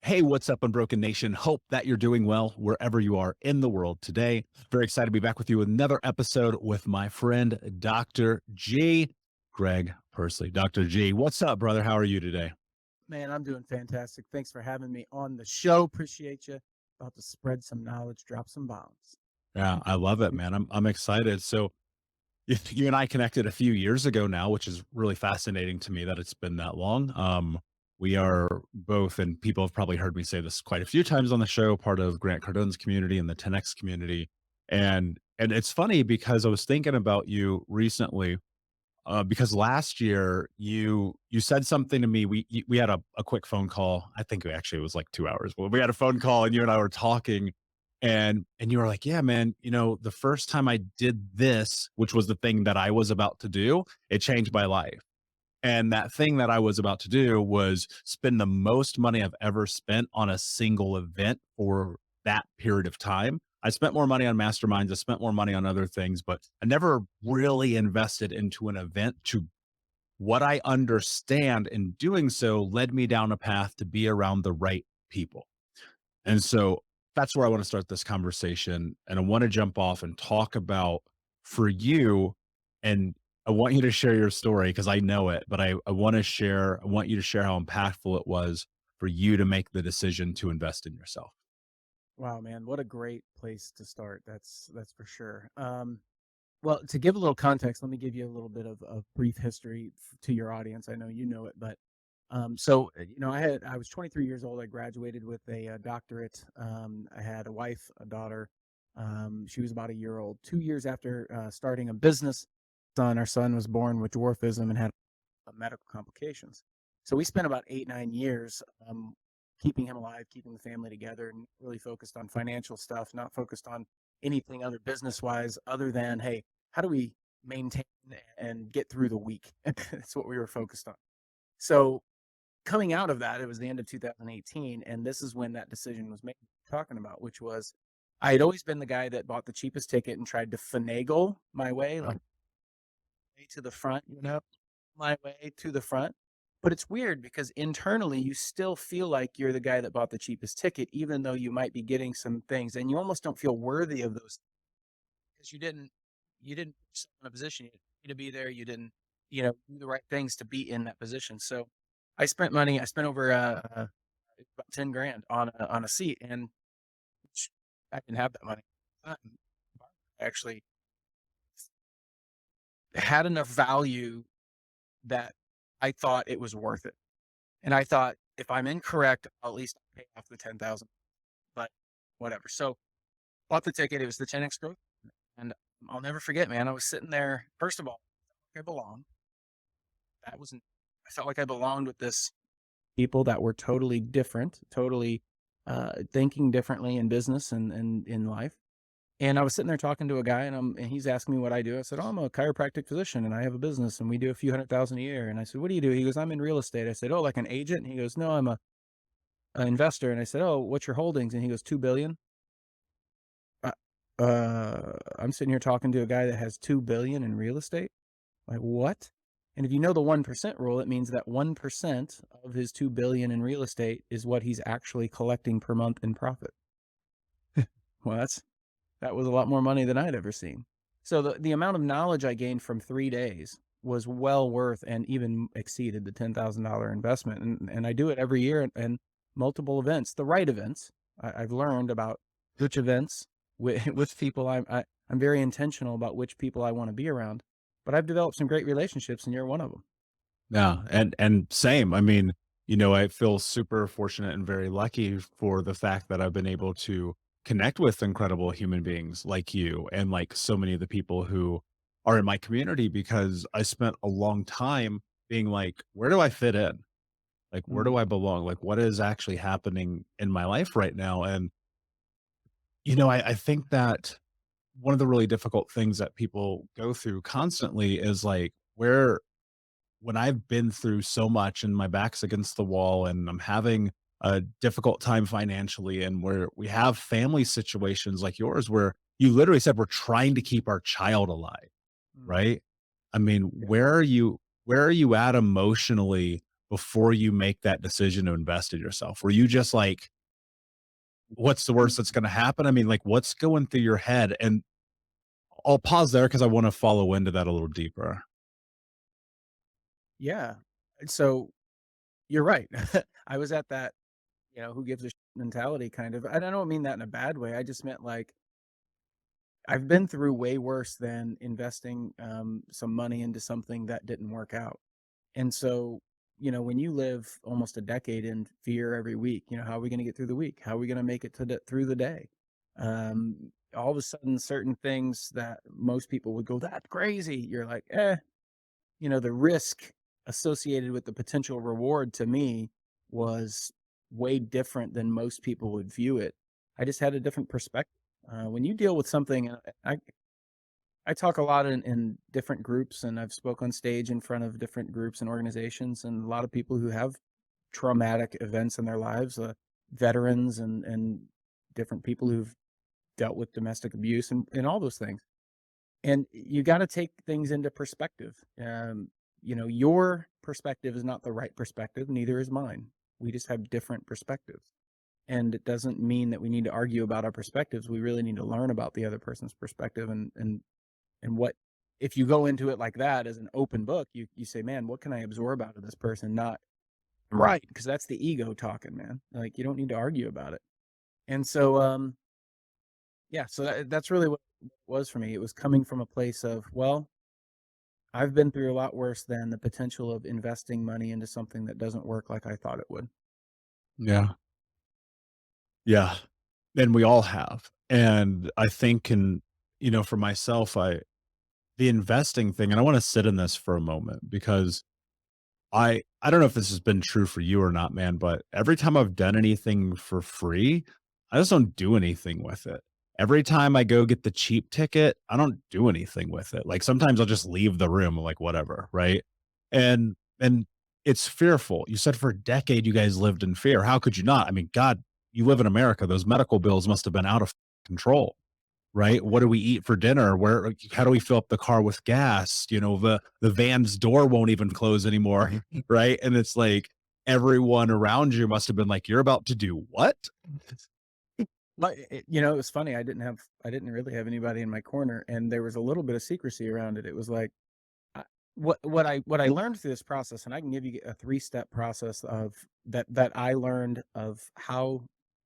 Hey, what's up, Unbroken Nation? Hope that you're doing well wherever you are in the world today. Very excited to be back with you with another episode with my friend, Dr. Greg Pursley. Dr. G, what's up, brother? How are you today? Man, I'm doing fantastic. Thanks for having me on the show. Appreciate you. About to spread some knowledge, drop some bombs. Yeah, I love it, man. I'm excited. So you and I connected a few years ago now, which is really fascinating to me that it's been that long. We are both, and people have probably heard me say this quite a few times on the show, part of Grant Cardone's community and the 10X community. And it's funny because I was thinking about you recently, because last year you said something to me. We had a quick phone call. I think actually it was like 2 hours, but we had a phone call and you and I were talking, and you were like, "Yeah, man, the first time I did this, which was the thing that I was about to do, it changed my life." And that thing that I was about to do was spend the most money I've ever spent on a single event for that period of time. I spent more money on masterminds, I spent more money on other things, but I never really invested into an event. To what I understand in doing so led me down a path to be around the right people. And so that's where I want to start this conversation. And I want to jump off and talk about for you. And I want you to share your story because I know it, but I want you to share how impactful it was for you to make the decision to invest in yourself. Wow, man, what a great place to start. That's for sure. Well, to give a little context, let me give you a little bit of brief history to your audience. I know you know it, but I was 23 years old. I graduated with a doctorate. I had a wife, a daughter. She was about a year old. 2 years after starting a business, our son was born with dwarfism and had medical complications. So we spent about 8, 9 years keeping him alive, keeping the family together, and really focused on financial stuff, not focused on anything other business wise, other than, hey, how do we maintain and get through the week? That's what we were focused on. So coming out of that, it was the end of 2018, and this is when that decision was made. Talking about, which was, I had always been the guy that bought the cheapest ticket and tried to finagle my way, like way to the front, my way to the front. But it's weird because internally you still feel like you're the guy that bought the cheapest ticket, even though you might be getting some things, and you almost don't feel worthy of those because you didn't put yourself in a position you need to be there. You didn't, do the right things to be in that position. So I spent money. I spent over about 10 grand on a seat, and I didn't have that money. I actually had enough value that I thought it was worth it. And I thought, if I'm incorrect, I'll at least pay off the 10,000, but whatever. So bought the ticket. It was the 10X growth. And I'll never forget, man. I was sitting there. First of all, I belonged. I felt like I belonged with this people that were totally different, totally thinking differently in business and in life. And I was sitting there talking to a guy, and he's asking me what I do. I said, "Oh, I'm a chiropractic physician, and I have a business, and we do a few 100,000 a year." And I said, "What do you do?" He goes, "I'm in real estate." I said, "Oh, like an agent?" And he goes, "No, I'm a an investor." And I said, "Oh, what's your holdings?" And he goes, 2 billion. Uh, I'm sitting here talking to a guy that has 2 billion in real estate. Like, what? And if you know the 1% rule, it means that 1% of his 2 billion in real estate is what he's actually collecting per month in profit. Well, that was a lot more money than I'd ever seen. So the amount of knowledge I gained from 3 days was well worth and even exceeded the $10,000 investment. And I do it every year and multiple events, the right events. I've learned about which events with people I'm very intentional about which people I want to be around. But I've developed some great relationships, and you're one of them. Yeah, and same. I mean, I feel super fortunate and very lucky for the fact that I've been able to connect with incredible human beings like you and like so many of the people who are in my community because I spent a long time being like, where do I fit in? Like, where do Mm. I belong? Like, what is actually happening in my life right now? And, I think that one of the really difficult things that people go through constantly is like, when I've been through so much and my back's against the wall and I'm having a difficult time financially and where we have family situations like yours where you literally said we're trying to keep our child alive, Mm. right? I mean, Yeah. where are you at emotionally before you make that decision to invest in yourself? Were you just like, what's the worst that's going to happen? I mean, like, what's going through your head? And I'll pause there because I want to follow into that a little deeper. Yeah. So you're right. I was at that, who gives a shit mentality kind of. And I don't mean that in a bad way. I just meant like I've been through way worse than investing some money into something that didn't work out. And so, when you live almost a decade in fear every week, how are we going to get through the week? How are we going to make it through the day? All of a sudden, certain things that most people would go, that's crazy. You're like, the risk associated with the potential reward to me was way different than most people would view it. I just had a different perspective. When you deal with something, I talk a lot in different groups, and I've spoke on stage in front of different groups and organizations, and a lot of people who have traumatic events in their lives, veterans and different people who've dealt with domestic abuse and all those things. And you got to take things into perspective. Your perspective is not the right perspective, neither is mine. We just have different perspectives. And it doesn't mean that we need to argue about our perspectives. We really need to learn about the other person's perspective and what, if you go into it like that as an open book, you say, man, what can I absorb out of this person? Not right, because that's the ego talking, man. Like, you don't need to argue about it. And so yeah, so that's really what it was for me. It was coming from a place of, well, I've been through a lot worse than the potential of investing money into something that doesn't work like I thought it would. Yeah. Yeah. And we all have. And I think, for myself, the investing thing, and I want to sit in this for a moment because I don't know if this has been true for you or not, man, but every time I've done anything for free, I just don't do anything with it. Every time I go get the cheap ticket, I don't do anything with it. Like sometimes I'll just leave the room, like whatever, right? And it's fearful. You said for a decade you guys lived in fear. How could you not? I mean, God, you live in America. Those medical bills must have been out of control, right? What do we eat for dinner? Where how do we fill up the car with gas? The van's door won't even close anymore, right? And it's like everyone around you must have been like, "You're about to do what?" Like, it was funny. I didn't really have anybody in my corner, and there was a little bit of secrecy around it. It was like, I what I learned through this process, and I can give you a three-step process of that I learned of how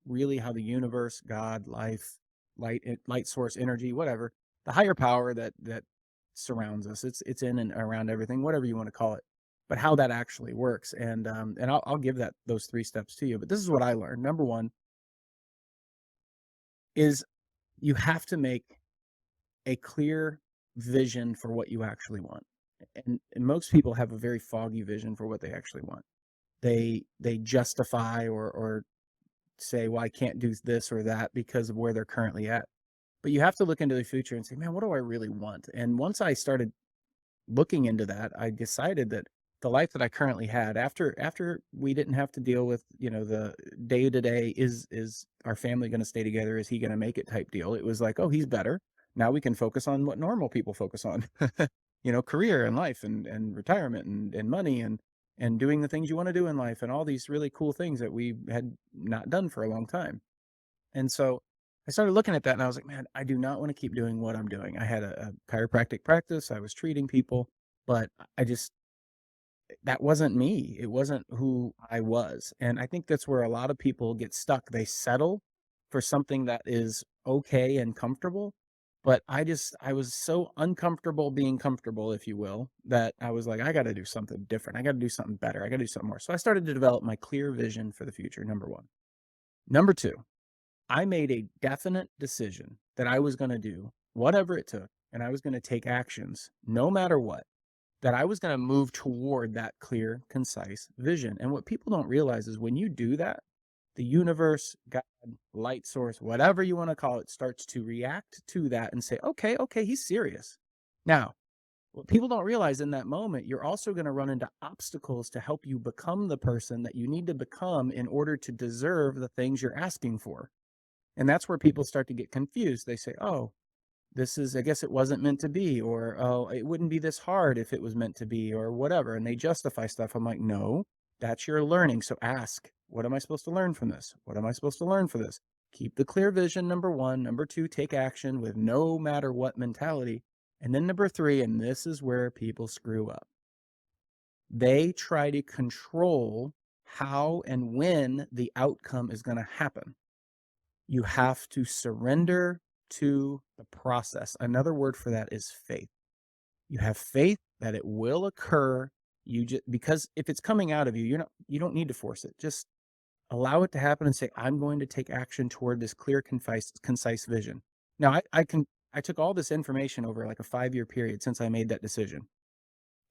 the universe, God, life, light source, energy, whatever, the higher power that surrounds us. It's in and around everything, whatever you want to call it, but how that actually works. And I'll give those three steps to you. But this is what I learned. Number one is you have to make a clear vision for what you actually want. And most people have a very foggy vision for what they actually want. They justify or say, well, I can't do this or that because of where they're currently at. But you have to look into the future and say, man, what do I really want? And once I started looking into that, I decided that the life that I currently had after we didn't have to deal with, the day to day, is our family going to stay together? Is he going to make it type deal? It was like, oh, he's better. Now we can focus on what normal people focus on, career and life and retirement and money and doing the things you want to do in life and all these really cool things that we had not done for a long time. And so I started looking at that and I was like, man, I do not want to keep doing what I'm doing. I had a chiropractic practice. I was treating people, but I just, that wasn't me. It wasn't who I was. And I think that's where a lot of people get stuck. They settle for something that is okay and comfortable. But I was so uncomfortable being comfortable, if you will, that I was like, I got to do something different. I got to do something better. I got to do something more. So I started to develop my clear vision for the future. Number one. Number two, I made a definite decision that I was going to do whatever it took, and I was going to take actions no matter what, that I was going to move toward that clear, concise vision. And what people don't realize is when you do that, the universe, God, light source, whatever you want to call it, starts to react to that and say, okay, okay, he's serious. Now, what people don't realize in that moment, you're also going to run into obstacles to help you become the person that you need to become in order to deserve the things you're asking for. And that's where people start to get confused. They say, oh, I guess it wasn't meant to be, or, oh, it wouldn't be this hard if it was meant to be, or whatever. And they justify stuff. I'm like, no, That's your learning. So ask, what am I supposed to learn from this? What am I supposed to learn for this? Keep the clear vision, number one. Number two, take action with no matter what mentality. And then number three, and this is where people screw up, they try to control how and when the outcome is going to happen. You have to surrender to the process. Another word for that is faith. You have faith that it will occur. You just, because if it's coming out of you, you don't need to force it. Just allow it to happen and say, I'm going to take action toward this clear, concise vision. Now I took all this information over like a 5-year period since I made that decision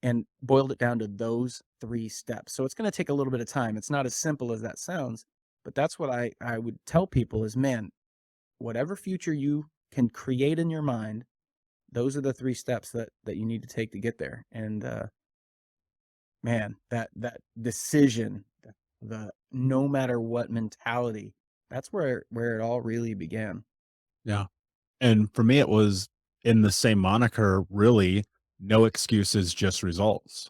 and boiled it down to those 3 steps. So it's going to take a little bit of time. It's not as simple as that sounds, but that's what I would tell people is, man, whatever future you can create in your mind, those are the 3 steps that you need to take to get there. And man, that decision, the no matter what mentality, that's where it all really began. Yeah. And for me, it was in the same moniker, really, no excuses, just results.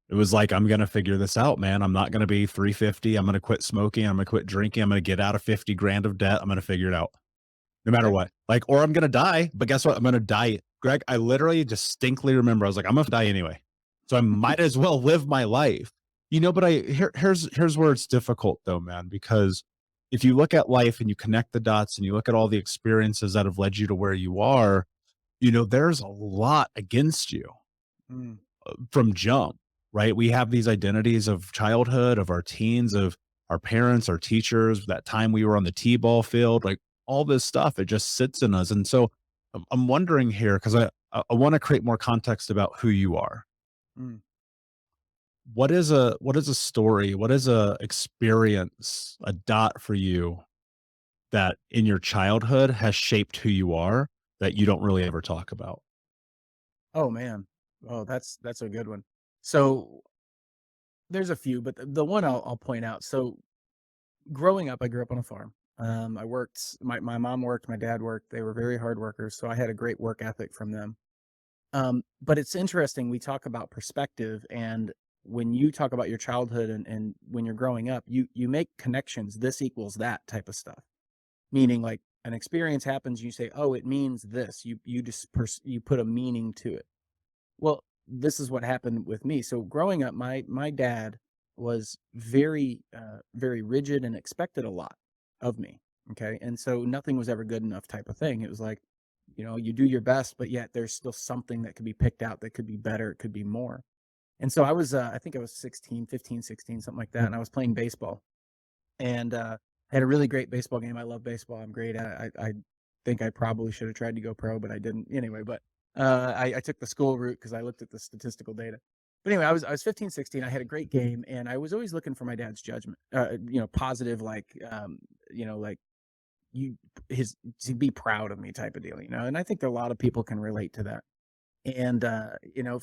It was like, I'm going to figure this out, man. I'm not going to be 350. I'm going to quit smoking. I'm going to quit drinking. I'm going to get out of 50 grand of debt. I'm going to figure it out no matter Okay. what. Like, or I'm going to die. But guess what? I'm going to die. Greg, I literally distinctly remember I was like, I'm going to die anyway. So I might as well live my life. But here's where it's difficult though, man, because if you look at life and you connect the dots and you look at all the experiences that have led you to where you are, there's a lot against you Mm, from jump, right? We have these identities of childhood, of our teens, of our parents, our teachers, that time we were on the T-ball field, like all this stuff, it just sits in us. And so I'm wondering here, because I want to create more context about who you are. mm. What is a story? What is a experience, a dot for you that in your childhood has shaped who you are that you don't really ever talk about? Oh man. Oh, that's a good one. So there's a few, but the one I'll point out. So growing up, I grew up on a farm. I worked. My mom worked. My dad worked. They were very hard workers, so I had a great work ethic from them. But it's interesting. We talk about perspective, and when you talk about your childhood and when you're growing up, you make connections. This equals that type of stuff. Meaning, like an experience happens, you say, "Oh, it means this." You just you put a meaning to it. Well, this is what happened with me. So growing up, my dad was very rigid and expected a lot of me. Okay, and so nothing was ever good enough type of thing. It was like, you do your best, but yet there's still something that could be picked out that could be better. It could be more. And so I think I was 16, 15, 16, something like that. And I was playing baseball and had a really great baseball game. I love baseball. I'm great at it. I think I probably should have tried to go pro, but I didn't anyway. But I took the school route because I looked at the statistical data. But anyway, I was 15, 16. I had a great game, and I was always looking for my dad's judgment. Positive, like like you his to be proud of me type of deal. And I think that a lot of people can relate to that. And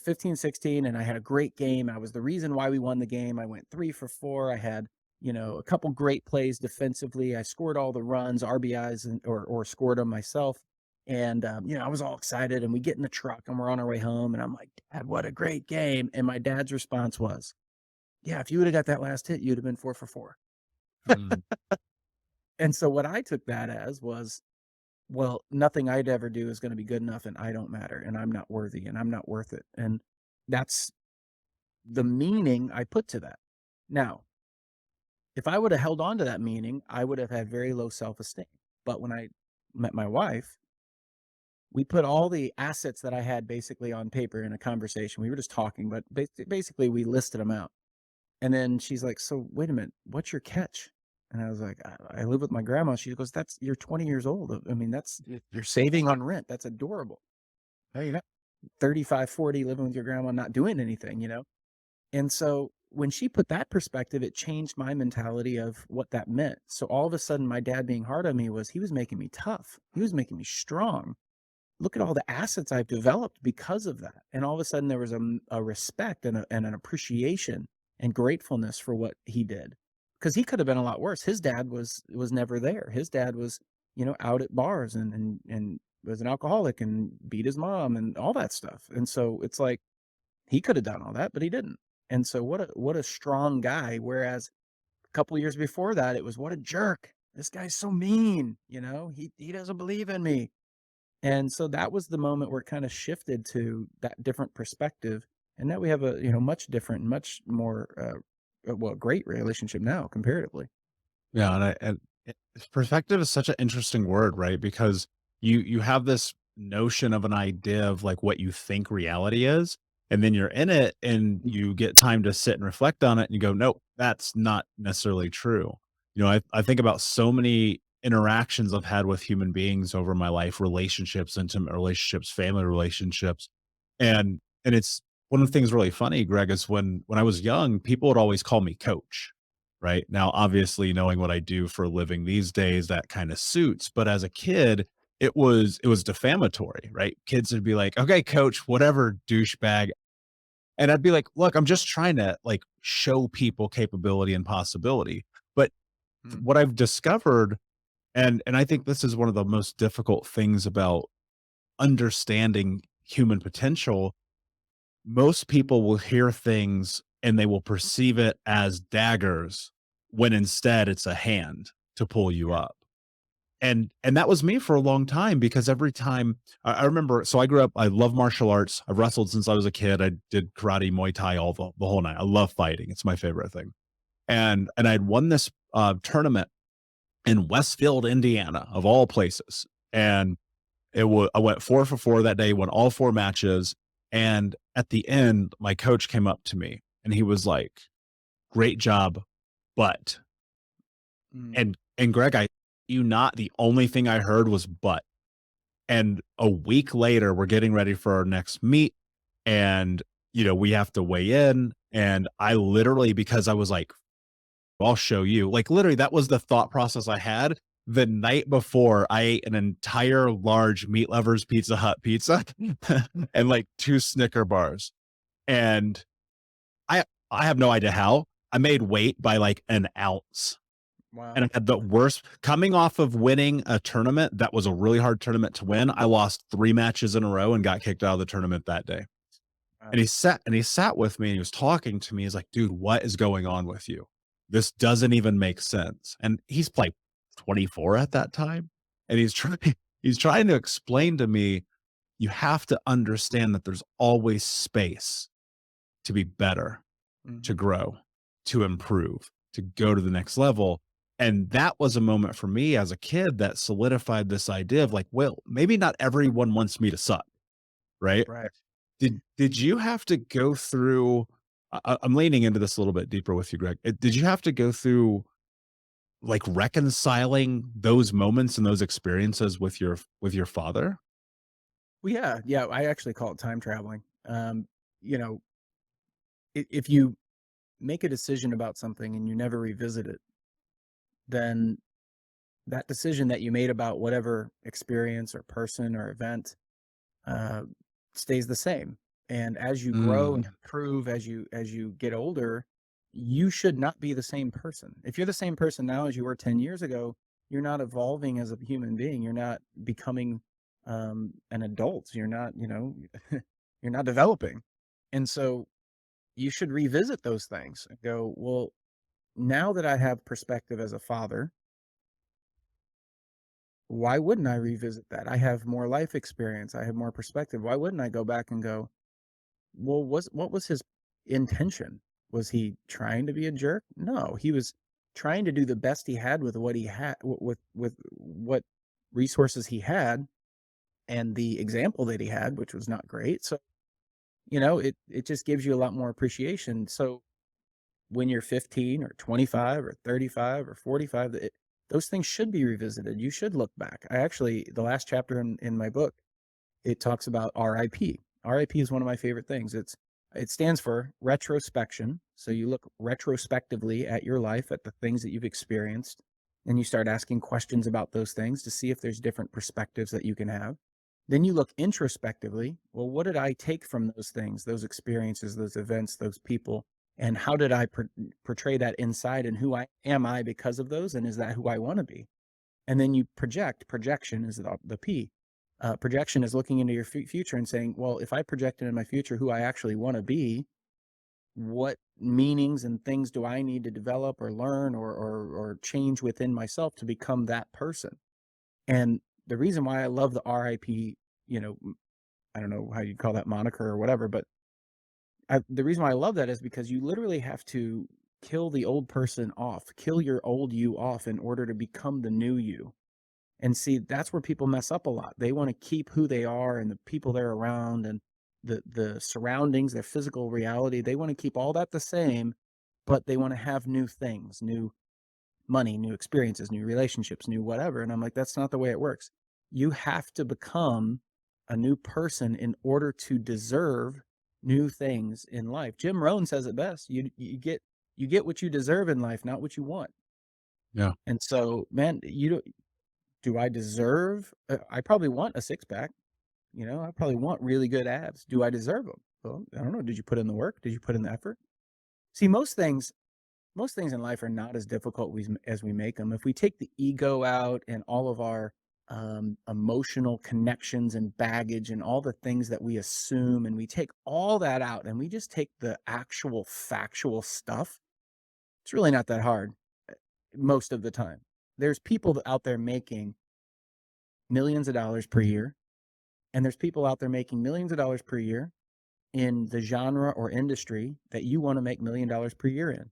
15, 16, and I had a great game. I was the reason why we won the game. I went 3 for 4. I had a couple great plays defensively. I scored all the runs, RBIs, or scored them myself. And I was all excited. And we get in the truck and we're on our way home. And I'm like, Dad, what a great game! And my dad's response was, "Yeah, if you would have got that last hit, you'd have been 4 for 4." Mm, And so what I took that as was, well, nothing I'd ever do is going to be good enough, and I don't matter, and I'm not worthy, and I'm not worth it. And that's the meaning I put to that. Now, if I would have held on to that meaning, I would have had very low self-esteem. But when I met my wife, we put all the assets that I had basically on paper in a conversation. We were just talking, but basically we listed them out. And then she's like, "So wait a minute, what's your catch?" And I was like, "I live with my grandma." She goes, "That's You're 20 years old. I mean, you're saving on rent. That's adorable. Hey, you got 35, 40 living with your grandma, not doing anything." And so when she put that perspective, it changed my mentality of what that meant. So all of a sudden, my dad being hard on me he was making me tough. He was making me strong. Look at all the assets I've developed because of that. And all of a sudden, there was a respect and an appreciation and gratefulness for what he did, because he could have been a lot worse. His dad was never there. His dad was, out at bars and was an alcoholic and beat his mom and all that stuff. And so it's like he could have done all that, but he didn't. And so what a strong guy. Whereas a couple years before that, it was what a jerk. This guy's so mean, he doesn't believe in me. And so that was the moment where it kind of shifted to that different perspective. And now we have a, much different, much more, well, great relationship now comparatively. Yeah, perspective is such an interesting word, right? Because you have this notion of an idea of like what you think reality is, and then you're in it and you get time to sit and reflect on it and you go, "Nope, that's not necessarily true." I think about so many interactions I've had with human beings over my life, relationships, intimate relationships, family relationships. And it's one of the things really funny, Greg, is when I was young, people would always call me coach. Right? Now, obviously, knowing what I do for a living these days, that kind of suits. But as a kid, it was defamatory, right? Kids would be like, "Okay, coach, whatever, douchebag." And I'd be like, "Look, I'm just trying to like show people capability and possibility." But Mm, what I've discovered, and I think this is one of the most difficult things about understanding human potential, most people will hear things and they will perceive it as daggers when instead it's a hand to pull you yeah. up. And that was me for a long time because every time I remember, so I grew up, I love martial arts. I've wrestled since I was a kid. I did karate, Muay Thai, all the whole night. I love fighting. It's my favorite thing. And I'd won this tournament in Westfield, Indiana, of all places. And I went 4 for 4 that day, won all 4 matches, and at the end, my coach came up to me, and he was like, "Great job, but," Mm, and Greg, not the only thing I heard was "but," and a week later, we're getting ready for our next meet, and, we have to weigh in, and I literally because I was like, I'll show you. Like, literally, that was the thought process I had the night before I ate an entire large Meat Lovers Pizza Hut pizza and like 2 Snicker bars. And I I have no idea how. I made weight by like an ounce. And wow. I had the worst coming off of winning a tournament that was a really hard tournament to win. I lost 3 matches in a row and got kicked out of the tournament that day. Wow. And he sat with me and he was talking to me. He's like, "Dude, what is going on with you? This doesn't even make sense." And he's like 24 at that time. And he's trying to explain to me, you have to understand that there's always space to be better, to Mhm. grow, to improve, to go to the next level. And that was a moment for me as a kid that solidified this idea of like, well, maybe not everyone wants me to suck, right? Right. Did you have to go through I'm leaning into this a little bit deeper with you, Greg. Did you have to go through, like, reconciling those moments and those experiences with your father? Well, yeah, yeah, I actually call it time traveling. You know, if you make a decision about something and you never revisit it, then that decision that you made about whatever experience or person or event uh, stays the same. And as you grow and Mm, improve, as you get older, you should not be the same person. If you're the same person now as you were 10 years ago, you're not evolving as a human being. You're not becoming an adult. You're not, you're not developing. And so you should revisit those things and go, well, now that I have perspective as a father, why wouldn't I revisit that? I have more life experience. I have more perspective. Why wouldn't I go back and go, well, what was his intention? Was he trying to be a jerk? No, he was trying to do the best he had with what he had with what resources he had and the example that he had, which was not great. So, it just gives you a lot more appreciation. So, when you're 15 or 25 or 35 or 45, those things should be revisited. You should look back. The last chapter in my book, it talks about RIP. RIP is one of my favorite things. It stands for retrospection. So you look retrospectively at your life, at the things that you've experienced, and you start asking questions about those things to see if there's different perspectives that you can have. Then you look introspectively. Well, what did I take from those things, those experiences, those events, those people, and how did I portray that inside? And who I am I because of those? And is that who I want to be? And then you project. Projection is the P. Projection is looking into your future and saying, well, if I project into my future who I actually want to be, what meanings and things do I need to develop or learn or change within myself to become that person? And the reason why I love the RIP, you know, I don't know how you'd call that moniker or whatever, but the reason why I love that is because you literally have to kill the old person off, kill your old you off in order to become the new you. And see, that's where people mess up a lot. They want to keep who they are and the people they're around and the surroundings, their physical reality. They want to keep all that the same, but they want to have new things, new money, new experiences, new relationships, new whatever. And I'm like, that's not the way it works. You have to become a new person in order to deserve new things in life. Jim Rohn says it best. You get what you deserve in life, not what you want. Yeah. And so, man, do I deserve I probably want a six pack, you know, I probably want really good abs. Do I deserve them? Well, I don't know. Did you put in the work? Did you put in the effort? See, most things in life are not as difficult as we make them. If we take the ego out and all of our emotional connections and baggage and all the things that we assume, and we take all that out and we just take the actual factual stuff, it's really not that hard most of the time. There's people out there making millions of dollars per year, and there's people out there making millions of dollars per year in the genre or industry that you want to make $1 million per year in.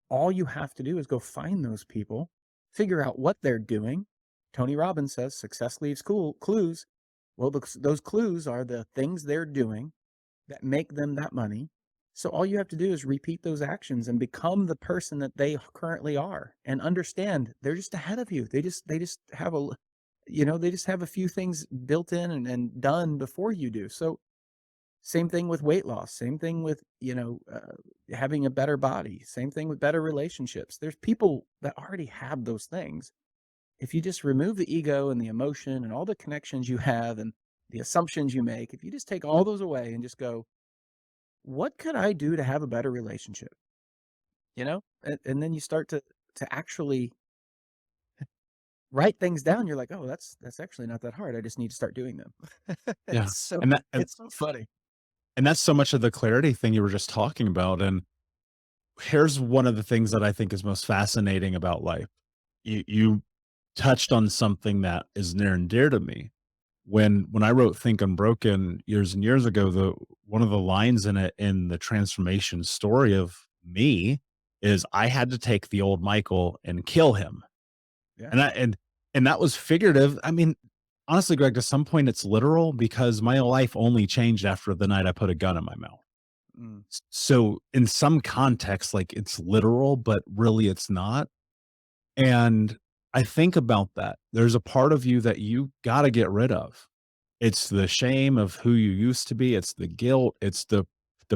All you have to do is go find those people, figure out what they're doing. Tony Robbins says success leaves clues. Well, those clues are the things they're doing that make them that money. So all you have to do is repeat those actions and become the person that they currently are, and understand they're just ahead of you. They just have they just have a few things built in and done before you do. So same thing with weight loss, same thing with, having a better body, same thing with better relationships. There's people that already have those things. If you just remove the ego and the emotion and all the connections you have and the assumptions you make, if you just take all those away and just go, what could I do to have a better relationship? And then you start to actually write things down. You're like, oh, that's actually not that hard. I just need to start doing them. Yeah. it's so And that it's so funny. and that's so much of the clarity thing you were just talking about. And here's one of the things that I think is most fascinating about life. You touched on something that is near and dear to me. When I wrote Think Unbroken years and years ago, the one of the lines in it, in the transformation story of me, is I had to take the old Michael and kill him. Yeah. And that was figurative. I mean, honestly, Greg, to some point it's literal, because my life only changed after the night I put a gun in my mouth. Mm. So in some context, like, it's literal, but really it's not. And I think about that. There's a part of you that you gotta get rid of. It's the shame of who you used to be. It's the guilt. It's the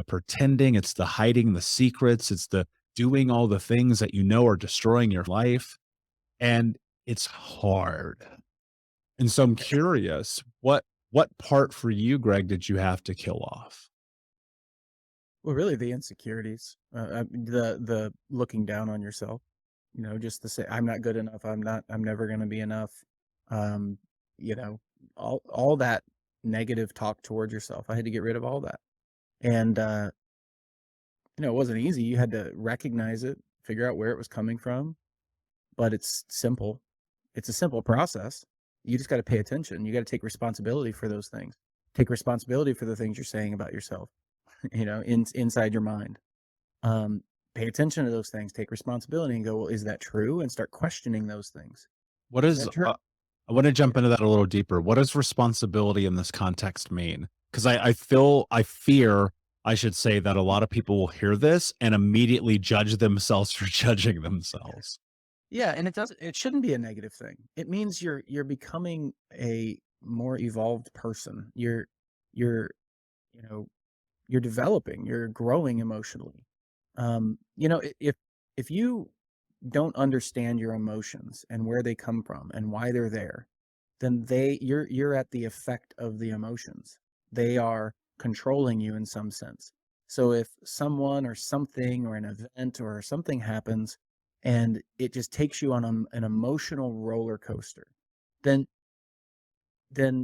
pretending. It's the hiding the secrets. It's the doing all the things that you know are destroying your life. And it's hard. And so I'm curious, what part for you, Greg, did you have to kill off? Well, really the insecurities, the looking down on yourself, just to say, I'm not good enough. I'm never going to be enough. Um, you know, all that negative talk towards yourself. I had to get rid of all that. And, it wasn't easy. You had to recognize it, figure out where it was coming from, but it's simple. It's a simple process. You just got to pay attention. You got to take responsibility for those things. Take responsibility for the things you're saying about yourself, inside your mind. um, Pay attention to those things, take responsibility and go, well, is that true? And start questioning those things. What Is is that true? I wanna Yeah. jump into that a little deeper. What does responsibility in this context mean? Because I fear, I should say, that a lot of people will hear this and immediately judge themselves for judging themselves. Yeah, and it shouldn't be a negative thing. It means you're becoming a more evolved person. You're, you know, you're developing, you're growing emotionally. If you don't understand your emotions and where they come from and why they're there, then you're at the effect of the emotions. They are controlling you in some sense. So if someone or something or an event or something happens and it just takes you on an emotional roller coaster, then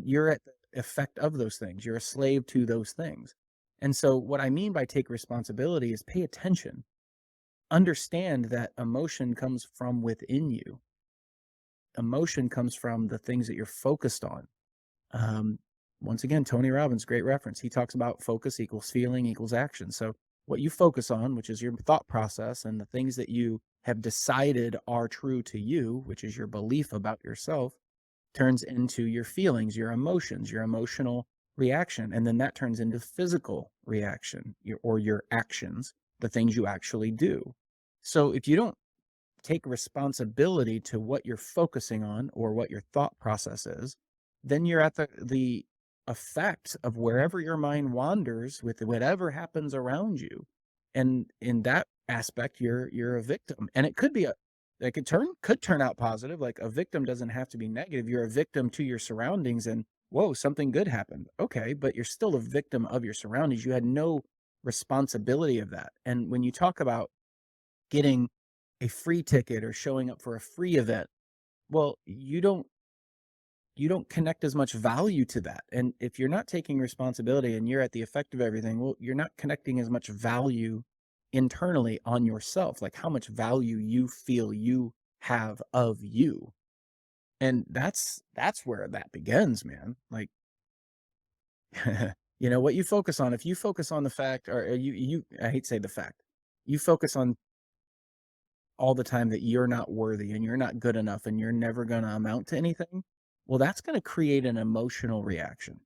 you're at the effect of those things. You're a slave to those things. And so what I mean by take responsibility is pay attention. Understand that emotion comes from within you. Emotion comes from the things that you're focused on. Um, Once again, Tony Robbins, great reference. He talks about focus equals feeling equals action. So what you focus on, which is your thought process and the things that you have decided are true to you, which is your belief about yourself, turns into your feelings, your emotions, your emotional reaction. And then that turns into physical reaction or your actions, the things you actually do. So if you don't take responsibility to what you're focusing on or what your thought process is, then you're at the effect of wherever your mind wanders with whatever happens around you. And in that aspect, you're a victim. And it could be a like it could turn out positive. Like a victim doesn't have to be negative. You're a victim to your surroundings and whoa, something good happened. Okay, but you're still a victim of your surroundings. You had no responsibility of that. And when you talk about getting a free ticket or showing up for a free event, well, you don't connect as much value to that. And if you're not taking responsibility and you're at the effect of everything, well, you're not connecting as much value internally on yourself, like how much value you feel you have of you. And that's where that begins, man. Like what you focus on, if you focus on the fact or you I hate to say the fact, you focus on all the time that you're not worthy and you're not good enough and you're never going to amount to anything, well, that's going to create an emotional reaction.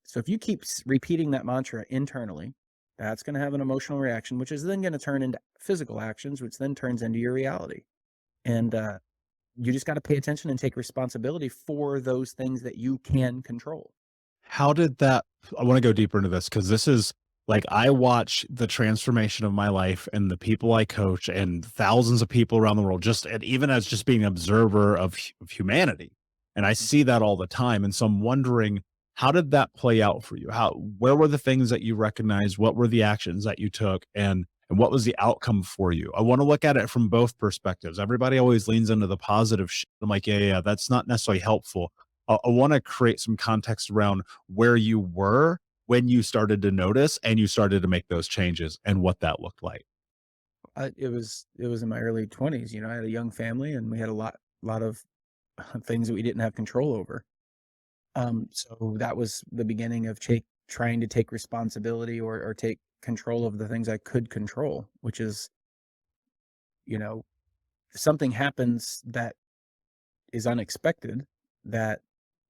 So if you keep repeating that mantra internally, that's going to have an emotional reaction, which is then going to turn into physical actions, which then turns into your reality. And you just got to pay attention and take responsibility for those things that you can control. How did that I wanna go deeper into this because this is like, I watch the transformation of my life and the people I coach and thousands of people around the world just and even as just being an observer of humanity, and I see that all the time, and so I'm wondering, how did that play out for you? Where were the things that you recognized? What were the actions that you took? And what was the outcome for you? I wanna look at it from both perspectives. Everybody always leans into the positive I'm like, "Yeah, yeah, yeah, that's not necessarily helpful." I want to create some context around where you were when you started to notice and you started to make those changes and what that looked like. It was in my early 20s. I had a young family and we had a lot of things that we didn't have control over. So that was the beginning of trying to take responsibility or take control of the things I could control, which is, you know, if something happens that is unexpected, that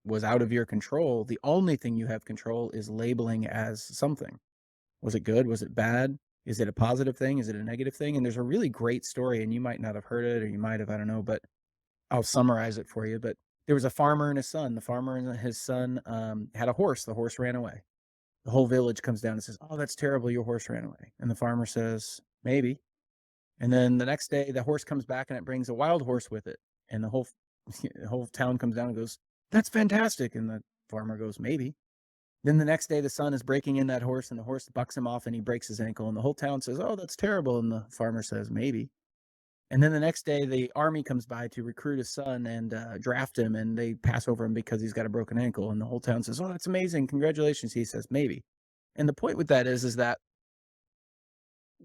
was out of your control, the only thing you have control is labeling as something. Was it good? Was it bad? Is it a positive thing? Is it a negative thing? And there's a really great story, and you might not have heard it, or you might have, I don't know, but I'll summarize it for you. But there was a farmer and his son. The farmer and his son had a horse. The horse ran away. The whole village comes down and says, "Oh, that's terrible. Your horse ran away." And the farmer says, "Maybe." And then the next day, the horse comes back and it brings a wild horse with it. And the whole the whole town comes down and goes, "That's fantastic." And the farmer goes, "Maybe." Then the next day, the son is breaking in that horse, and the horse bucks him off, and he breaks his ankle. And the whole town says, "Oh, that's terrible." And the farmer says, "Maybe." And then the next day, the army comes by to recruit his son and draft him, and they pass over him because he's got a broken ankle. And the whole town says, "Oh, that's amazing! Congratulations!" He says, "Maybe." And the point with that is that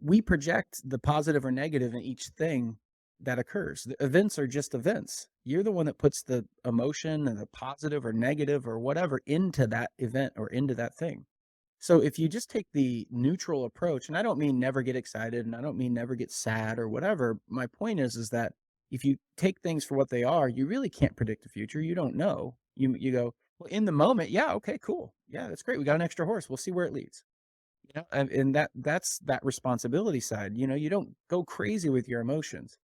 we project the positive or negative in each thing that occurs. The events are just events. You're the one that puts the emotion and the positive or negative or whatever into that event or into that thing. So if you just take the neutral approach, and I don't mean never get excited and I don't mean never get sad or whatever. My point is that if you take things for what they are, you really can't predict the future. You don't know. You go, well, in the moment, yeah, okay, cool. Yeah, that's great. We got an extra horse. We'll see where it leads. And that's that responsibility side. You don't go crazy with your emotions.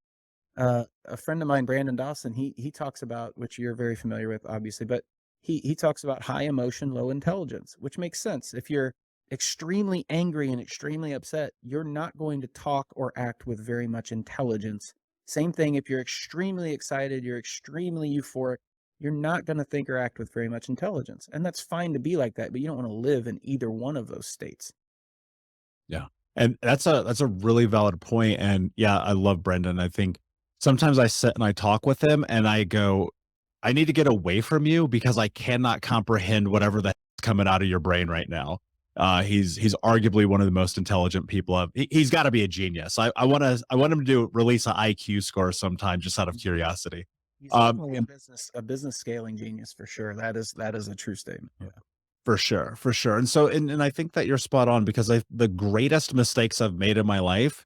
A friend of mine, Brandon Dawson, he talks about, which you're very familiar with, obviously, but he talks about high emotion, low intelligence, which makes sense. If you're extremely angry and extremely upset, you're not going to talk or act with very much intelligence. Same thing if you're extremely excited, you're extremely euphoric, you're not going to think or act with very much intelligence. And that's fine to be like that, but you don't want to live in either one of those states. Yeah. And that's a really valid point. And yeah, I love Brendan. I think sometimes I sit and I talk with him and I go, I need to get away from you because I cannot comprehend whatever the heck's coming out of your brain right now. He's arguably one of the most intelligent people. He's got to be a genius. I want him to release an IQ score sometime, just out of curiosity. He's Um, definitely a business scaling genius for sure. That is a true statement. Yeah. for sure, for sure. And so, and I think that you're spot on, because the greatest mistakes I've made in my life,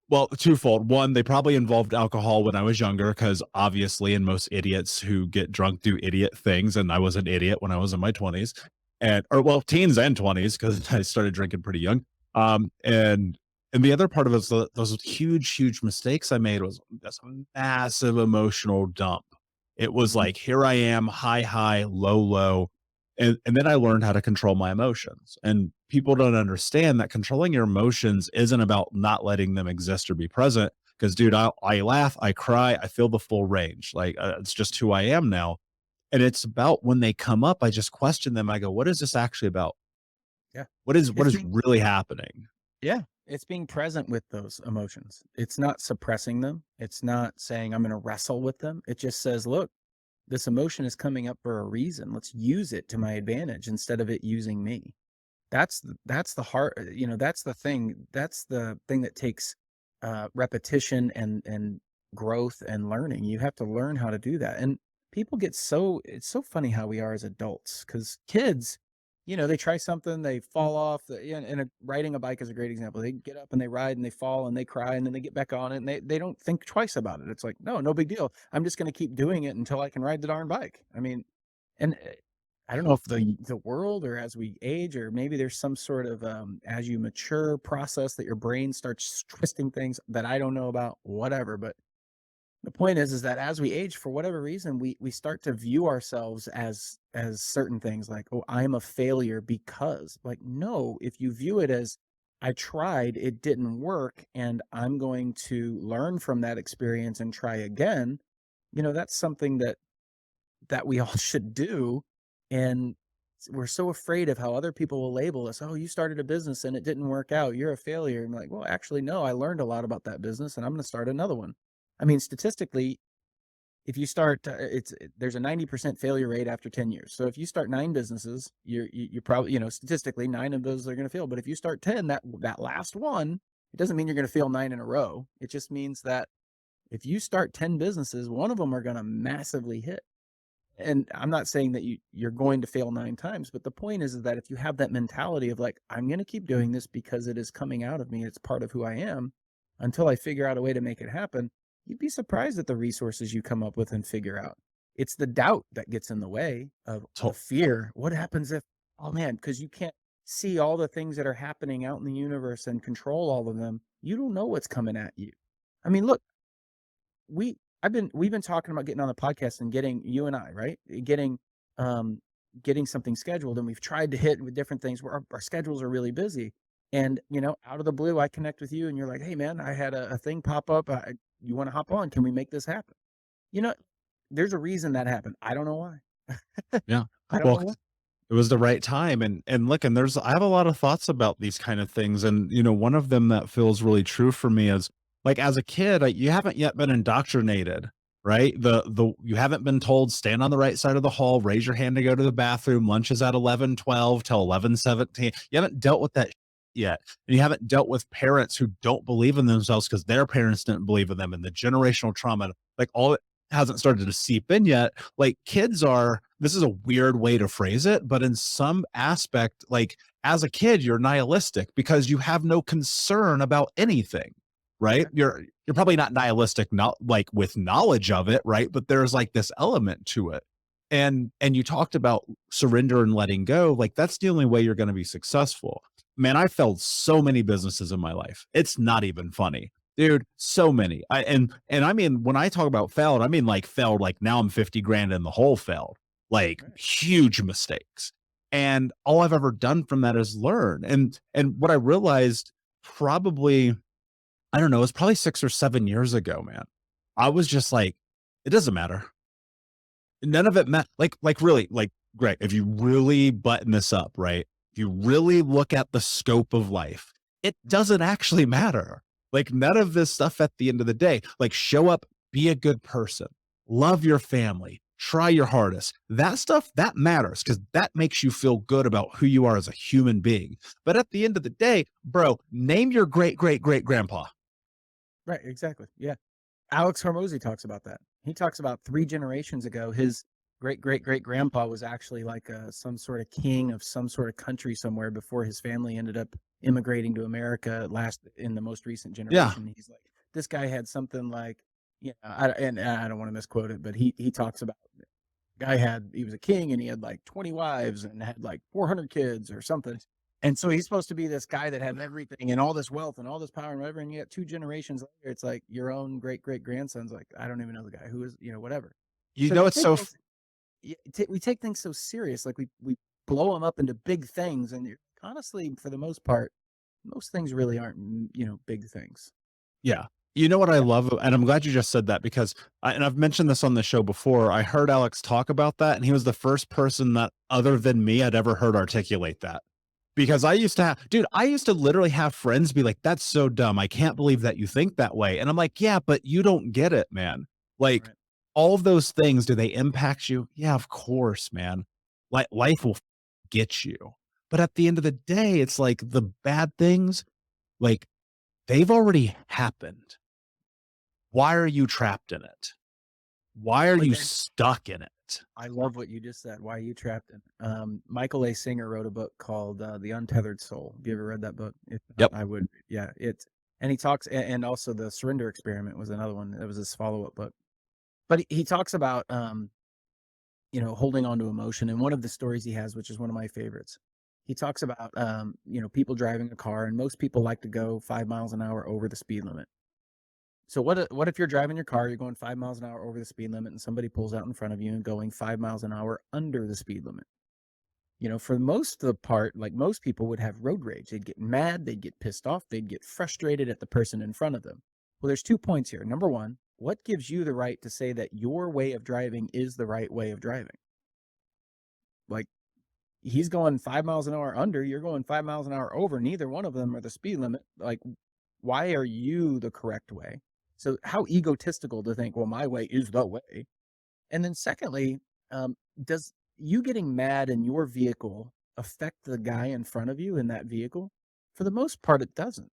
well, twofold. One, they probably involved alcohol when I was younger, because obviously, and most idiots who get drunk do idiot things, and I was an idiot when I was in my 20s, and or well, teens and 20s, because I started drinking pretty young. And the other part of it was those huge, huge mistakes I made was this massive emotional dump. It was Mhm. like, here I am, high, high, low, low. And then I learned how to control my emotions. And people don't understand that controlling your emotions isn't about not letting them exist or be present. Because, dude, I laugh, I cry, I feel the full range. Like, it's just who I am now. And it's about when they come up, I just question them. I go, what is this actually about? Yeah. What It's is being really happening? Yeah, it's being present with those emotions. It's not suppressing them. It's not saying I'm going to wrestle with them. It just says, look, this emotion is coming up for a reason. Let's use it to my advantage instead of it using me. That's the heart, that's the thing that takes repetition and growth and learning. You have to learn how to do that. And people get so it's so funny how we are as adults, because kids, they try something, they fall off. Riding a bike is a great example. They get up and they ride and they fall and they cry and then they get back on it, and they don't think twice about it. It's like, no big deal. I'm just going to keep doing it until I can ride the darn bike. I mean, and I don't know if the world, or as we age, or maybe there's some sort of as you mature process that your brain starts twisting things that I don't know about, whatever. But the point is that as we age, for whatever reason, we start to view ourselves as certain things, like, oh, I'm a failure because, like, no, if you view it as, I tried, it didn't work, and I'm going to learn from that experience and try again, that's something that we all should do. And we're so afraid of how other people will label us. Oh, you started a business and it didn't work out, you're a failure. And I'm like, well, actually, no, I learned a lot about that business and I'm going to start another one. I mean, statistically, if you start, there's a 90% failure rate after 10 years. So if you start 9 businesses, you probably, statistically 9 of those are going to fail. But if you start 10, that last one, it doesn't mean you're going to fail 9 in a row. It just means that if you start 10 businesses, one of them are going to massively hit. And I'm not saying that you're going to fail 9 times, but the point is that if you have that mentality of, like, I'm going to keep doing this because it is coming out of me, it's part of who I am, until I figure out a way to make it happen, you'd be surprised at the resources you come up with and figure out. It's the doubt that gets in the way of the To- fear. What happens if, oh man, because you can't see all the things that are happening out in the universe and control all of them. You don't know what's coming at you. I mean, look, we've been talking about getting on the podcast and getting, you and I, right? Um getting something scheduled, and we've tried to hit with different things where our schedules are really busy. And out of the blue, I connect with you and you're like, hey man, I had a thing pop up. You want to hop on? Can we make this happen? You know, there's a reason that happened. I don't know why. yeah. I don't know Well, why. it was the right time. And look, and there's I have a lot of thoughts about these kind of things. And one of them that feels really true for me is, like, as a kid, you haven't yet been indoctrinated, right? The you haven't been told, stand on the right side of the hall, raise your hand to go to the bathroom, lunch is at 11:12 till 11:17. You haven't dealt with that yet. And you haven't dealt with parents who don't believe in themselves because their parents didn't believe in them, and the generational trauma, like, all it hasn't started to seep in yet. Like, kids are, this is a weird way to phrase it, but in some aspect, like, as a kid, you're nihilistic because you have no concern about anything, right? Right. You're probably not nihilistic, not like with knowledge of it, right? But there's like this element to it. And you talked about surrender and letting go. Like, that's the only way you're going to be successful. Man, I failed so many businesses in my life. It's not even funny. Dude, so many. And I mean, when I talk about failed, I mean, like, failed, like, now I'm 50 grand in the hole, failed. Like, Right. huge mistakes. And all I've ever done from that is learn. And what I realized, probably, I don't know, it's probably 6 or 7 years ago, man. I was just like, it doesn't matter. None of it like, really, like, Greg, if you really button this up, right? If you really look at the scope of life, it doesn't actually matter. Like, none of this stuff at the end of the day, like, show up, be a good person, love your family, try your hardest. That stuff, that matters because that makes you feel good about who you are as a human being. But at the end of the day, bro, name your great great great grandpa. Right, exactly. Yeah. Alex Hormozy talks about that. He talks about 3 generations ago, his great great great grandpa was actually like some sort of king of some sort of country somewhere before his family ended up immigrating to America last in the most recent Yeah. generation. He's like, this guy had something like, and I don't want to misquote it, but he talks about he was a king and he had like 20 wives and had like 400 kids or something. And so he's supposed to be this guy that had everything and all this wealth and all this power and whatever. And yet 2 generations later, it's like your own great great grandson's like, I don't even know the guy who is, whatever. You So know, we it's take so things, we take things so serious. Like we blow them up into big things. And honestly, for the most part, most things really aren't, big things. Yeah. You know what I Yeah. love, and I'm glad you just said that because and I've mentioned this on the show before. I heard Alex talk about that, and he was the first person that other than me I'd ever heard articulate that. Because I used to have, dude, I used to literally have friends be like, "That's so dumb. I can't believe that you think that way." And I'm like, "Yeah, but you don't get it, man. Like Right. all of those things, do they impact you? Yeah, of course, man. Like life will get you. But at the end of the day, it's like the bad things, like they've already happened. Why are you trapped in it? Why are Like you stuck in it? I love what you just said. Why are you trapped in it? Michael A. Singer wrote a book called The Untethered Soul. Have you ever read that book? If not, Yep. I would. Yeah, and he talks, and also The Surrender Experiment was another one. That was his follow-up book. But he talks about, holding on to emotion. And one of the stories he has, which is one of my favorites, he talks about, people driving a car, and most people like to go 5 miles an hour over the speed limit. So what if you're driving your car, you're going 5 miles an hour over the speed limit, and somebody pulls out in front of you and going 5 miles an hour under the speed limit? For most of the part, like most people would have road rage. They'd get mad, they'd get pissed off, they'd get frustrated at the person in front of them. Well, there's 2 points here. Number one, what gives you the right to say that your way of driving is the right way of driving? Like, he's going 5 miles an hour under, you're going 5 miles an hour over. Neither one of them are the speed limit. Like, why are you the correct way? So how egotistical to think, well, my way is the way. And then secondly, does you getting mad in your vehicle affect the guy in front of you in that vehicle? For the most part, it doesn't.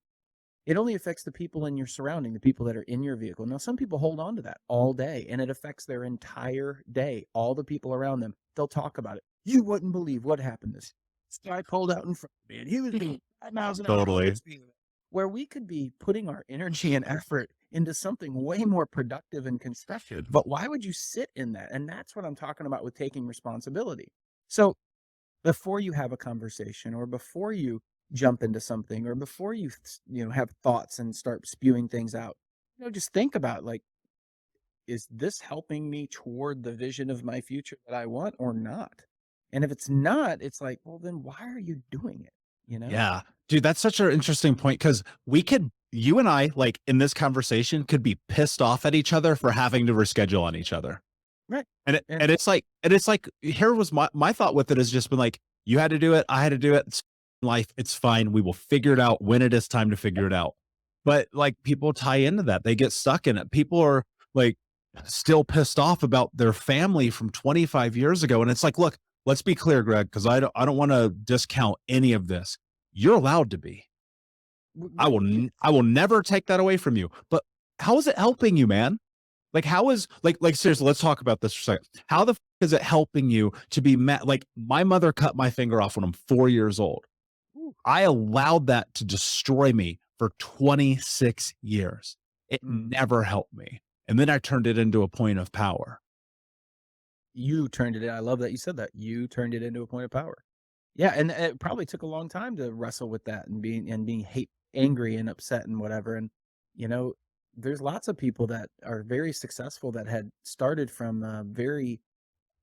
It only affects the people in your surrounding, the people that are in your vehicle. Now, some people hold on to that all day, and it affects their entire day. All the people around them, they'll talk about it. You wouldn't believe what happened. This guy pulled out in front of me, and he was doing 5 miles an hour over the Totally. speed limit. Where we could be putting our energy and effort into something way more productive and constructive. But why would you sit in that? And that's what I'm talking about with taking responsibility. So before you have a conversation or before you jump into something or before you have thoughts and start spewing things out, just think about, like, is this helping me toward the vision of my future that I want or not? And if it's not, it's like, well, then why are you doing it? you know Yeah. Dude, that's such an interesting point because you and I, like in this conversation, could be pissed off at each other for having to reschedule on each other. right. And And it's like, here was my thought with it has just been like, you had to do it, I had to do it. It's life, it's fine. We will figure it out when it is time to figure it out. But like people tie into that, they get stuck in it. People are like still pissed off about their family from 25 years ago. And it's like, look, let's be clear, Greg, because I don't want to discount any of this. You're allowed to be. right, I will never take that away from you. But how is it helping you, man? Like, how is like seriously, let's talk about this for a second. How the is it helping you to be mad? Like, my mother cut my finger off when I'm 4 years old. Ooh. I allowed that to destroy me for 26 years. It Mm. never helped me. And then I turned it into a point of power. You turned it in. I love that you said that. You turned it into a point of power. Yeah, and it probably took a long time to wrestle with that and being angry and upset and whatever. And you know, there's lots of people that are very successful that had started from very,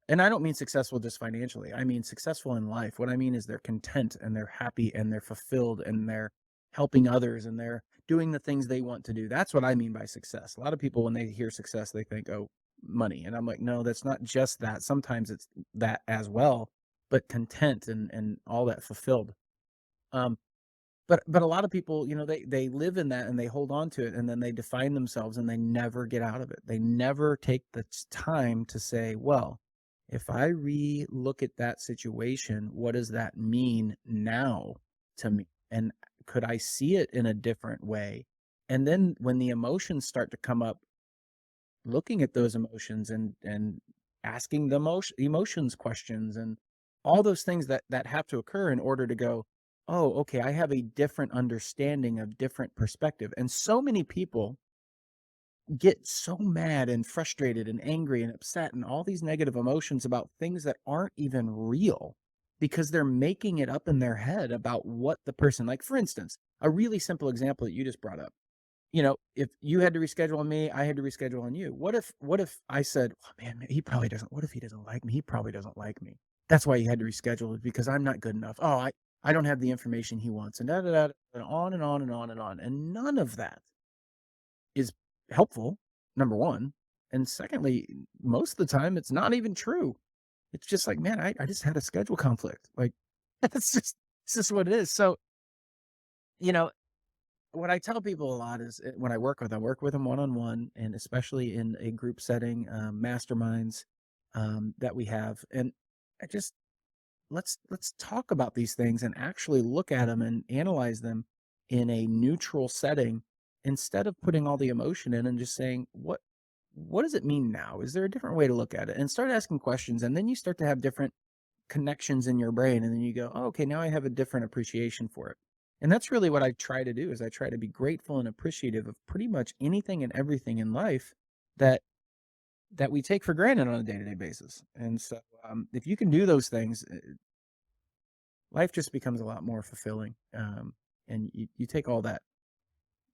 and I don't mean successful just financially. I mean successful in life. What I mean is they're content and they're happy and they're fulfilled and they're helping others and they're doing the things they want to do. That's what I mean by success. A lot of people, when they hear success, they think, oh, money. And I'm like, no, that's not just that. Sometimes it's that as well, but content and all that fulfilled. Um, But a lot of people, they live in that and they hold on to it, and then they define themselves and they never get out of it. They never take the time to say, well, if I re-look at that situation, what does that mean now to me? And could I see it in a different way? And then when the emotions start to come up, looking at those emotions and asking the emotions questions and all those things that have to occur in order to go, oh, okay, I have a different understanding, of different perspective. And so many people get so mad and frustrated and angry and upset and all these negative emotions about things that aren't even real, because they're making it up in their head about what the person, like, for instance, a really simple example that you just brought up. If you had to reschedule on me, I had to reschedule on you. What if I said, "Oh man, he probably doesn't. What if he doesn't like me? He probably doesn't like me. That's why he had to reschedule, is because I'm not good enough. Oh, I don't have the information he wants." And da da da, and on and on and on and on. And none of that is helpful. Number one, and secondly, most of the time it's not even true. It's just like, man, I just had a schedule conflict. Like, it's just what it is. So, you know, what I tell people a lot is, when I work with them one-on-one, and especially in a group setting, masterminds that we have. And I just, let's talk about these things and actually look at them and analyze them in a neutral setting, instead of putting all the emotion in and just saying, what does it mean now? Is there a different way to look at it? And start asking questions, and then you start to have different connections in your brain, and then you go, oh, okay, now I have a different appreciation for it. And that's really what I try to do, is I try to be grateful and appreciative of pretty much anything and everything in life that we take for granted on a day-to-day basis. And so, if you can do those things, life just becomes a lot more fulfilling. And you take all that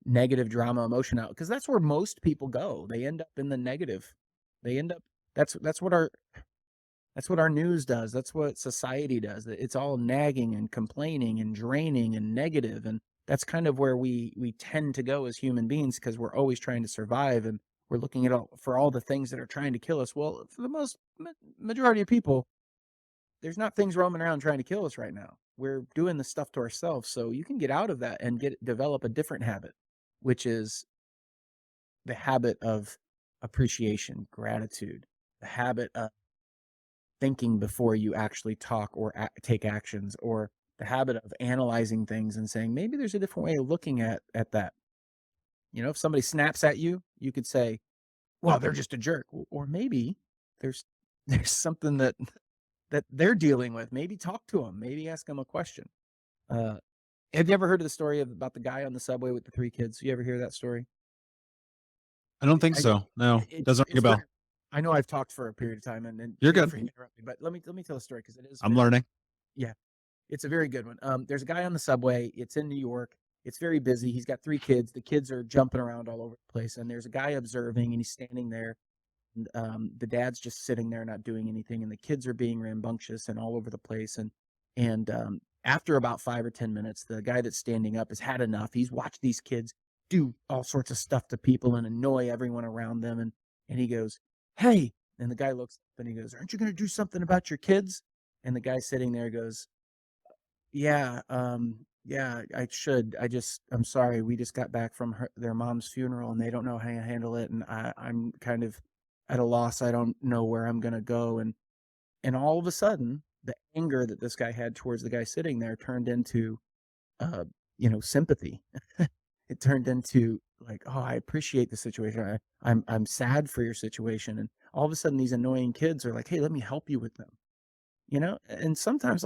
negative drama emotion out, because that's where most people go. They end up in the negative. They end up, that's what our news does. That's what society does. It's all nagging and complaining and draining and negative, and that's kind of where we tend to go as human beings, because we're always trying to survive, and we're looking at all the things that are trying to kill us. Well, for the majority of people, there's not things roaming around trying to kill us right now. We're doing the stuff to ourselves. So you can get out of that and develop a different habit, which is the habit of appreciation, gratitude, the habit of thinking before you actually talk or take actions, or the habit of analyzing things and saying, maybe there's a different way of looking at that. If somebody snaps at you, you could say, well, they're just a jerk. Or maybe there's there's something that they're dealing with. Maybe talk to them, maybe ask them a question. uh have you ever heard of the story about the guy on the subway with the three kids? You ever hear that story? I don't think I so. No, doesn't ring a it's very, bell. I know I've talked for a period of time, and You're forgive me good. for interrupting, but let me tell a story, because it is I'm very, learning. yeah, it's a very good one. There's a guy on the subway. It's in New York. It's very busy. He's got three kids. The kids are jumping around all over the place, and there's a guy observing, and he's standing there. And, the dad's just sitting there, not doing anything, and the kids are being rambunctious and all over the place. And after about 5 or 10 minutes, the guy that's standing up has had enough. He's watched these kids do all sorts of stuff to people and annoy everyone around them, and he goes, "Hey!" And the guy looks up and he goes, "Aren't you going to do something about your kids?" And the guy sitting there goes, yeah, I should. I'm sorry. We just got back from their mom's funeral, and they don't know how to handle it. And I'm kind of at a loss. I don't know where I'm going to go." And all of a sudden, the anger that this guy had towards the guy sitting there turned into, uh, sympathy. It turned into, like, oh, I appreciate the situation. I'm sad for your situation. And all of a sudden, these annoying kids are like, hey, let me help you with them. And sometimes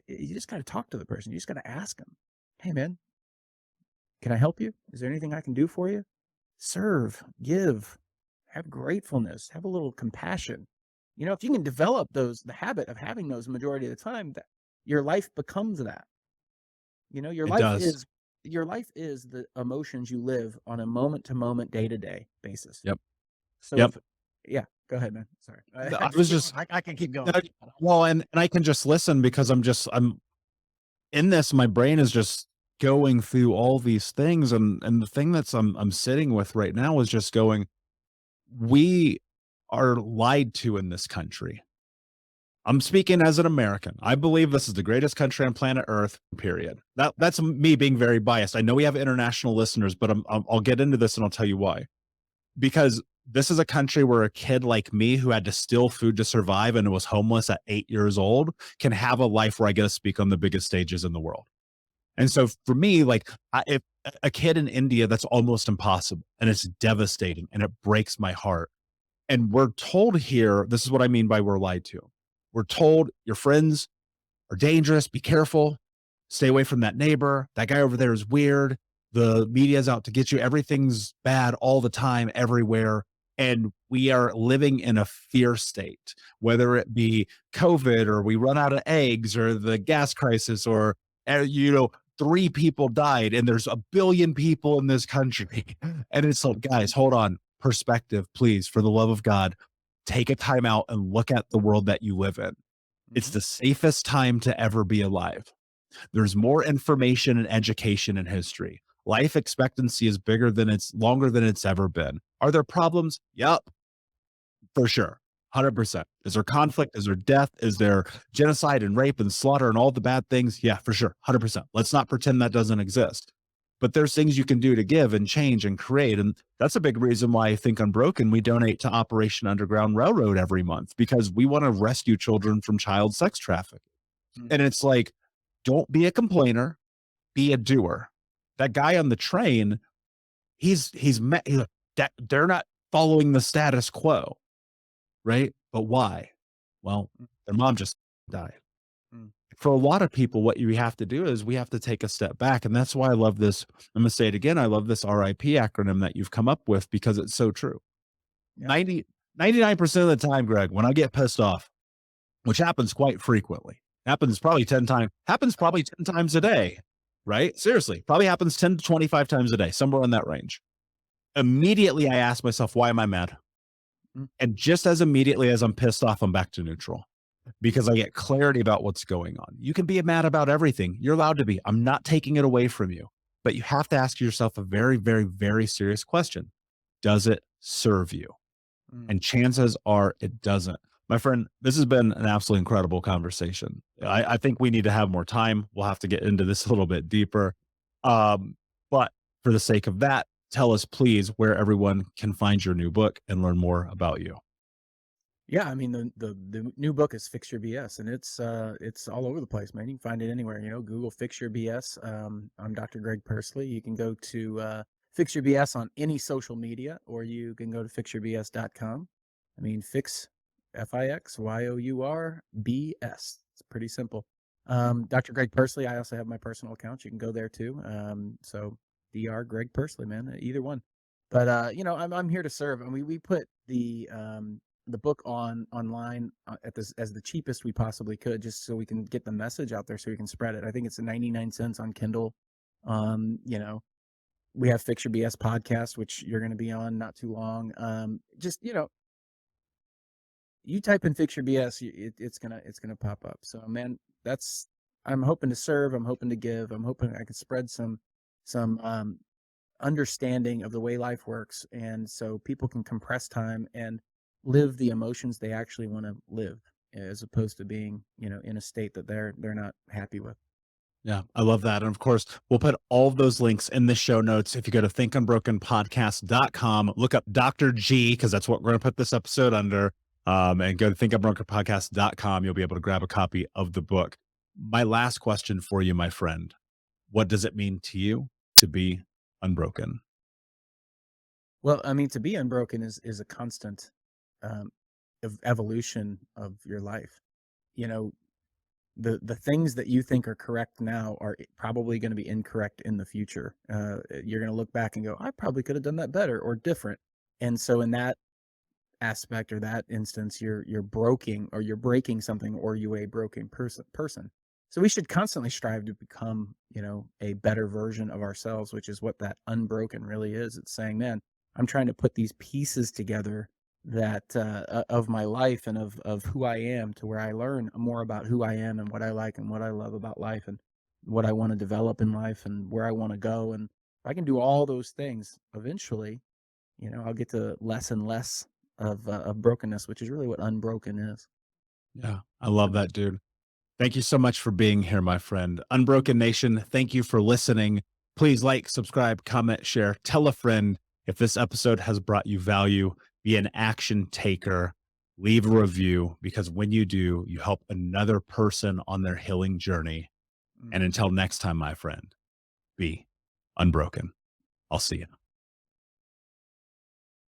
you just got to talk to the person. You just got to ask them, hey, man, can I help you? Is there anything I can do for you? Serve, give, have gratefulness, have a little compassion. If you can develop the habit of having those majority of the time, that your life becomes that. Your It life does. is the emotions you live on a moment to moment, day to day basis. Yep. So Yep. yeah, go ahead, man. Sorry. I was just I can keep going. no, well, and I can just listen because I'm in this. My brain is just going through all these things, and the thing that's I'm sitting with right now is just going, we are lied to in this country. I'm speaking as an American. I believe this is the greatest country on planet Earth, period. That's me being very biased. I know we have international listeners, but I'll get into this and I'll tell you why. Because this is a country where a kid like me who had to steal food to survive and was homeless at 8 years old can have a life where I get to speak on the biggest stages in the world. And so for me, like, if a kid in India, that's almost impossible and it's devastating and it breaks my heart. And we're told here, this is what I mean by we're lied to. We're told your friends are dangerous. Be careful. Stay away from that neighbor. That guy over there is weird. The media's out to get you. Everything's bad all the time, everywhere. And we are living in a fear state, whether it be COVID or we run out of eggs or the gas crisis or, you know, three people died and there's a billion people in this country. And it's like, guys, hold on. Perspective, please, for the love of God, take a time out and look at the world that you live in. It's Hmm. the safest time to ever be alive. There's more information and education in history. Life expectancy is bigger than it's longer than it's ever been. Are there problems? Yep, for sure. 100%. Is there conflict? Is there death? Is there genocide and rape and slaughter and all the bad things? Yeah, for sure. 100%. Let's not pretend that doesn't exist. But there's things you can do to give and change and create. And that's a big reason why I think Unbroken, we donate to Operation Underground Railroad every month because we want to rescue children from child sex trafficking. And it's like, don't be a complainer, be a doer. That guy on the train, that they're not following the status quo, right? But why? Well, their mom just died. Mm. For a lot of people, what you have to do is we have to take a step back. And that's why I love this. I'm going to say it again. I love this RIP acronym that you've come up with because it's so true. Yeah. 99% of the time, Greg, when I get pissed off, which happens quite frequently, happens probably 10 times a day, right? Seriously, probably happens 10 to 25 times a day, somewhere in that range. Immediately, I ask myself, why am I mad? Mm. And just as immediately as I'm pissed off, I'm back to neutral because I get clarity about what's going on. You can be mad about everything. You're allowed to be. I'm not taking it away from you, but you have to ask yourself a very, very, very serious question. Does it serve you? Mm. And chances are it doesn't. My friend, this has been an absolutely incredible conversation. I think we need to have more time. We'll have to get into this a little bit deeper. But for the sake of that, tell us, please, where everyone can find your new book and learn more about you. Yeah, I mean the new book is Fix Your BS, and it's all over the place, man. You can find it anywhere. You know, Google Fix Your BS. I'm Dr. Greg Pursley. You can go to Fix Your BS on any social media, or you can go to fixyourbs.com. I mean, FixYourbs. It's pretty simple. Dr. Greg Pursley. I also have my personal account. You can go there too. So Dr. Greg Pursley, man, either one. But you know, I'm here to serve, and we put the book online at this as the cheapest we possibly could, just so we can get the message out there, so we can spread it. I think it's 99 cents on Kindle. You know, we have Fix Your BS podcast, which you're going to be on not too long. Just you know, you type in Fix Your BS, it's gonna pop up. So man, that's I'm hoping to serve. I'm hoping to give. I'm hoping I can spread some understanding of the way life works, and so people can compress time and live the emotions they actually want to live, as opposed to being, you know, in a state that they're not happy with. Yeah, I love that. And of course, we'll put all of those links in the show notes. If you go to thinkunbrokenpodcast.com, look up Dr. G, because that's what we're going to put this episode under, and go to thinkunbrokenpodcast.com. You'll be able to grab a copy of the book. My last question for you, my friend, what does it mean to you to be unbroken? Well, I mean, to be unbroken is a constant um, evolution of your life. You know, the things that you think are correct now are probably going to be incorrect in the future. You're going to look back and go, I probably could have done that better or different. And so in that aspect or that instance, you're broking, or you're breaking something, or you a broken person. So we should constantly strive to become, you know, a better version of ourselves, which is what that unbroken really is. It's saying, man, I'm trying to put these pieces together that of my life and of who I am, to where I learn more about who I am and what I like and what I love about life and what I want to develop in life and where I want to go. And if I can do all those things, eventually, you know, I'll get to less and less of brokenness, which is really what unbroken is. Yeah. I love that, dude. Thank you so much for being here, my friend. Unbroken Nation, thank you for listening. Please like, subscribe, comment, share, tell a friend if this episode has brought you value. Be an action taker. Leave a review because when you do, you help another person on their healing journey. And Mhm. until next time, my friend, be unbroken. I'll see you.